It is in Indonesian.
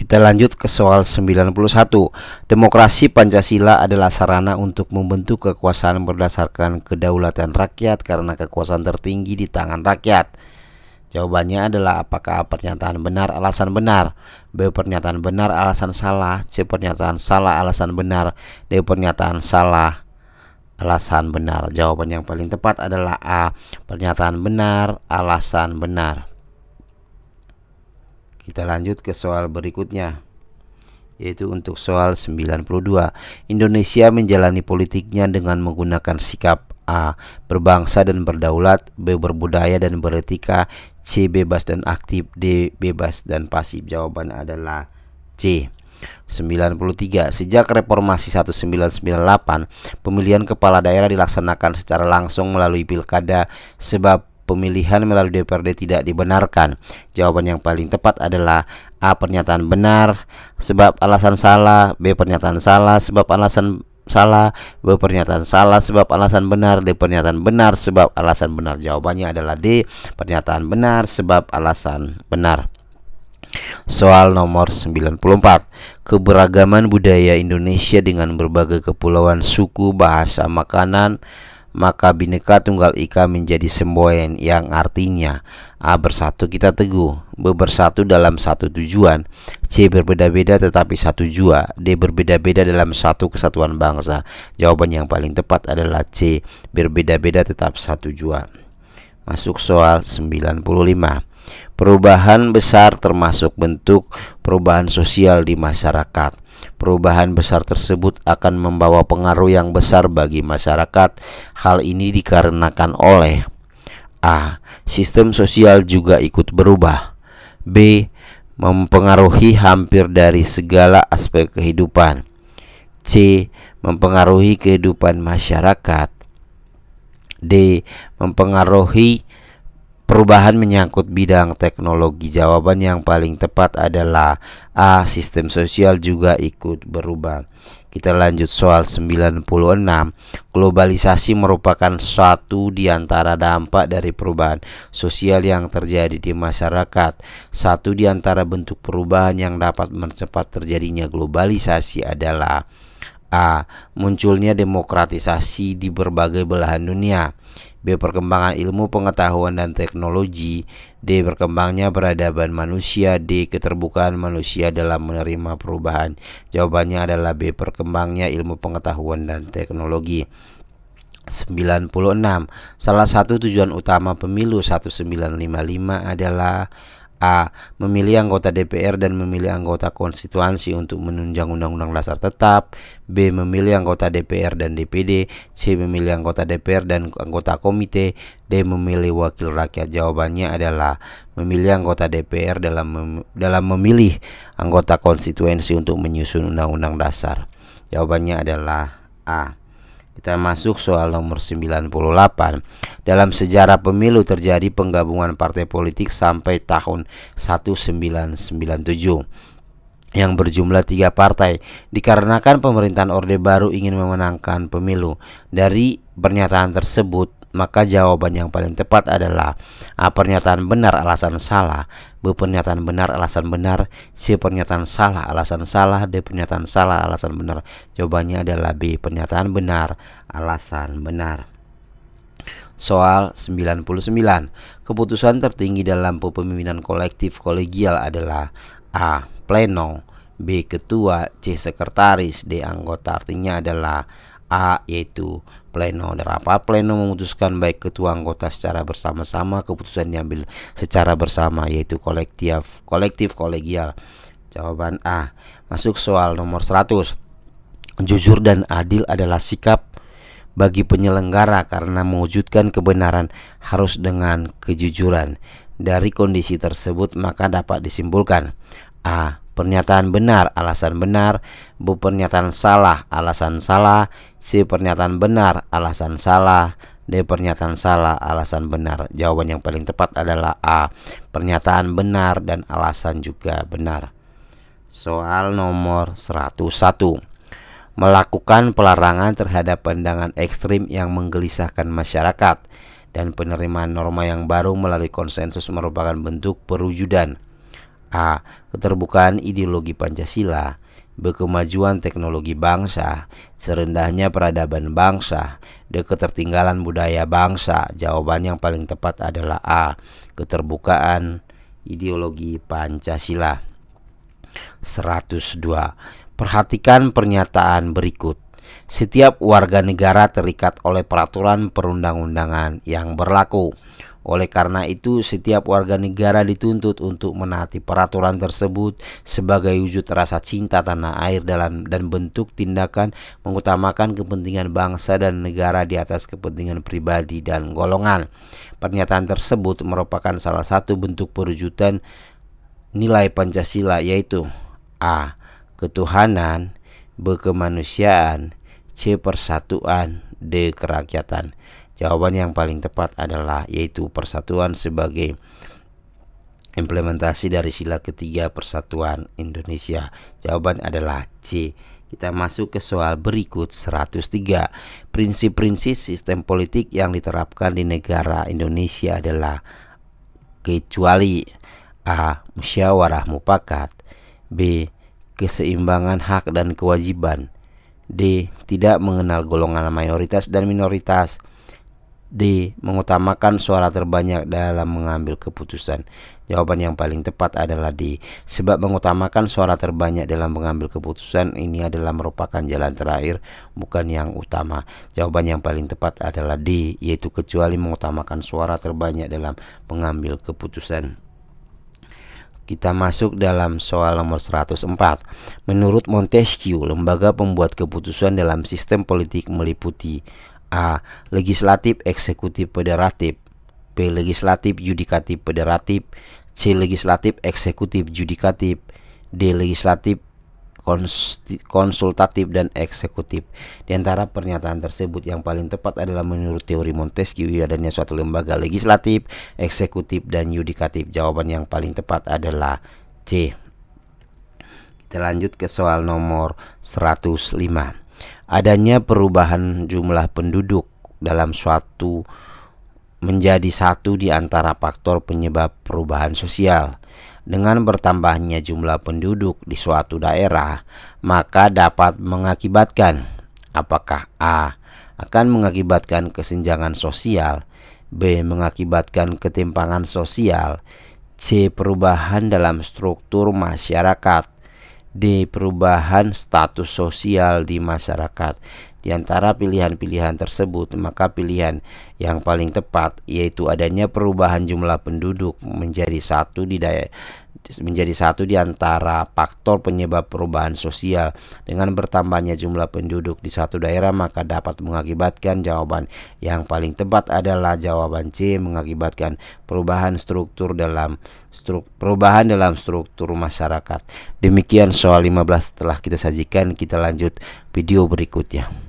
Kita lanjut ke soal 91. Demokrasi Pancasila adalah sarana untuk membentuk kekuasaan berdasarkan kedaulatan rakyat karena kekuasaan tertinggi di tangan rakyat. Jawabannya adalah apakah pernyataan benar alasan benar, B pernyataan benar alasan salah, C pernyataan salah alasan benar, D pernyataan salah alasan benar. Jawaban yang paling tepat adalah A pernyataan benar alasan benar. Kita lanjut ke soal berikutnya, yaitu untuk soal 92. Indonesia menjalani politiknya dengan menggunakan sikap A. Berbangsa dan berdaulat, B. Berbudaya dan beretika, C. Bebas dan aktif, D. Bebas dan pasif. Jawaban adalah C. 93. Sejak reformasi 1998, pemilihan kepala daerah dilaksanakan secara langsung melalui pilkada sebab pemilihan melalui DPRD tidak dibenarkan. Jawaban yang paling tepat adalah A pernyataan benar sebab alasan salah, B pernyataan salah sebab alasan salah, B pernyataan salah sebab alasan benar, D pernyataan benar sebab alasan benar. Jawabannya adalah D pernyataan benar sebab alasan benar. Soal nomor 94. Keberagaman budaya Indonesia dengan berbagai kepulauan, suku, bahasa, makanan, maka Bhinneka Tunggal Ika menjadi semboyan yang artinya A. Bersatu kita teguh, B. Bersatu dalam satu tujuan, C. Berbeda-beda tetapi satu jua, D. Berbeda-beda dalam satu kesatuan bangsa. Jawaban yang paling tepat adalah C. Berbeda-beda tetap satu jua. Masuk soal 95. Perubahan besar termasuk bentuk perubahan sosial di masyarakat. Perubahan besar tersebut akan membawa pengaruh yang besar bagi masyarakat. Hal ini dikarenakan oleh A. Sistem sosial juga ikut berubah, B. Mempengaruhi hampir dari segala aspek kehidupan, C. Mempengaruhi kehidupan masyarakat, D. Mempengaruhi perubahan menyangkut bidang teknologi. Jawaban yang paling tepat adalah A. Sistem sosial juga ikut berubah. Kita lanjut soal 96. Globalisasi merupakan suatu di antara dampak dari perubahan sosial yang terjadi di masyarakat. Satu di antara bentuk perubahan yang dapat mempercepat terjadinya globalisasi adalah A. Munculnya demokratisasi di berbagai belahan dunia, B. Perkembangan ilmu pengetahuan dan teknologi, D. Berkembangnya peradaban manusia, D. Keterbukaan manusia dalam menerima perubahan. Jawabannya adalah B. Perkembangnya ilmu pengetahuan dan teknologi. 96. Salah satu tujuan utama pemilu 1955 adalah A. Memilih anggota DPR dan memilih anggota konstitusi untuk menunjang Undang-Undang Dasar tetap, B. Memilih anggota DPR dan DPD, C. Memilih anggota DPR dan anggota komite, D. Memilih wakil rakyat. Jawabannya adalah memilih anggota DPR dalam memilih anggota konstitusi untuk menyusun Undang-Undang Dasar. Jawabannya adalah A. Kita masuk soal nomor 98. Dalam sejarah pemilu terjadi penggabungan partai politik sampai tahun 1997 yang berjumlah 3 partai dikarenakan pemerintahan Orde Baru ingin memenangkan pemilu. Dari pernyataan tersebut, maka jawaban yang paling tepat adalah A. Pernyataan benar alasan salah, B. Pernyataan benar alasan benar, C. Pernyataan salah alasan salah, D. Pernyataan salah alasan benar. Jawabannya adalah B. Pernyataan benar alasan benar. Soal 99. Keputusan tertinggi dalam kepemimpinan kolektif kolegial adalah A. Pleno, B. Ketua, C. Sekretaris, D. Anggota. Artinya adalah A, yaitu pleno. Dan apa pleno memutuskan baik ketua anggota secara bersama-sama, keputusan diambil secara bersama, yaitu kolektif kolegial. Jawaban A. Masuk soal nomor 100. Jujur dan adil adalah sikap bagi penyelenggara karena mewujudkan kebenaran harus dengan kejujuran. Dari kondisi tersebut maka dapat disimpulkan A. Pernyataan benar alasan benar, B. Pernyataan salah alasan salah, C. Pernyataan benar alasan salah, D. Pernyataan salah alasan benar. Jawaban yang paling tepat adalah A. Pernyataan benar dan alasan juga benar. Soal nomor 101. Melakukan pelarangan terhadap pandangan ekstrim yang menggelisahkan masyarakat dan penerimaan norma yang baru melalui konsensus merupakan bentuk perwujudan A. Keterbukaan ideologi Pancasila. B. Kemajuan teknologi bangsa. Serendahnya peradaban bangsa. D. Ketertinggalan budaya bangsa. Jawaban yang paling tepat adalah A. Keterbukaan ideologi Pancasila. 102. Perhatikan pernyataan berikut. Setiap warga negara terikat oleh peraturan perundang-undangan yang berlaku. Oleh karena itu, setiap warga negara dituntut untuk menaati peraturan tersebut sebagai wujud rasa cinta tanah air dan bentuk tindakan mengutamakan kepentingan bangsa dan negara di atas kepentingan pribadi dan golongan. Pernyataan tersebut merupakan salah satu bentuk perwujudan nilai Pancasila, yaitu A. Ketuhanan, B. Kemanusiaan, C. Persatuan, D. Kerakyatan. Jawaban yang paling tepat adalah yaitu persatuan sebagai implementasi dari sila ketiga Persatuan Indonesia. Jawaban adalah C. Kita masuk ke soal berikut 103. Prinsip-prinsip sistem politik yang diterapkan di negara Indonesia adalah kecuali A. Musyawarah mufakat, B. Keseimbangan hak dan kewajiban, D. Tidak mengenal golongan mayoritas dan minoritas, D. Mengutamakan suara terbanyak dalam mengambil keputusan. Jawaban yang paling tepat adalah D. Sebab mengutamakan suara terbanyak dalam mengambil keputusan ini adalah merupakan jalan terakhir, bukan yang utama. Jawaban yang paling tepat adalah D, yaitu kecuali mengutamakan suara terbanyak dalam mengambil keputusan. Kita masuk dalam soal nomor 104. Menurut Montesquieu, lembaga pembuat keputusan dalam sistem politik meliputi A. Legislatif, eksekutif, federatif, B. Legislatif, yudikatif, federatif, C. Legislatif, eksekutif, yudikatif, D. Legislatif, konsultatif, dan eksekutif. Di antara pernyataan tersebut yang paling tepat adalah menurut teori Montesquieu adanya suatu lembaga legislatif, eksekutif, dan yudikatif. Jawaban yang paling tepat adalah C. Kita lanjut ke soal nomor 105. Adanya perubahan jumlah penduduk dalam suatu menjadi satu di antara faktor penyebab perubahan sosial. Dengan bertambahnya jumlah penduduk di suatu daerah, maka dapat mengakibatkan apakah A. akan mengakibatkan kesenjangan sosial, B. mengakibatkan ketimpangan sosial, C. perubahan dalam struktur masyarakat, D. perubahan status sosial di masyarakat. Di antara pilihan-pilihan tersebut, maka pilihan yang paling tepat yaitu adanya perubahan jumlah penduduk menjadi satu di antara faktor penyebab perubahan sosial. Dengan bertambahnya jumlah penduduk di satu daerah, maka dapat mengakibatkan. Jawaban yang paling tepat adalah jawaban C, mengakibatkan perubahan dalam struktur masyarakat. Demikian soal 15 telah kita sajikan. Kita lanjut video berikutnya.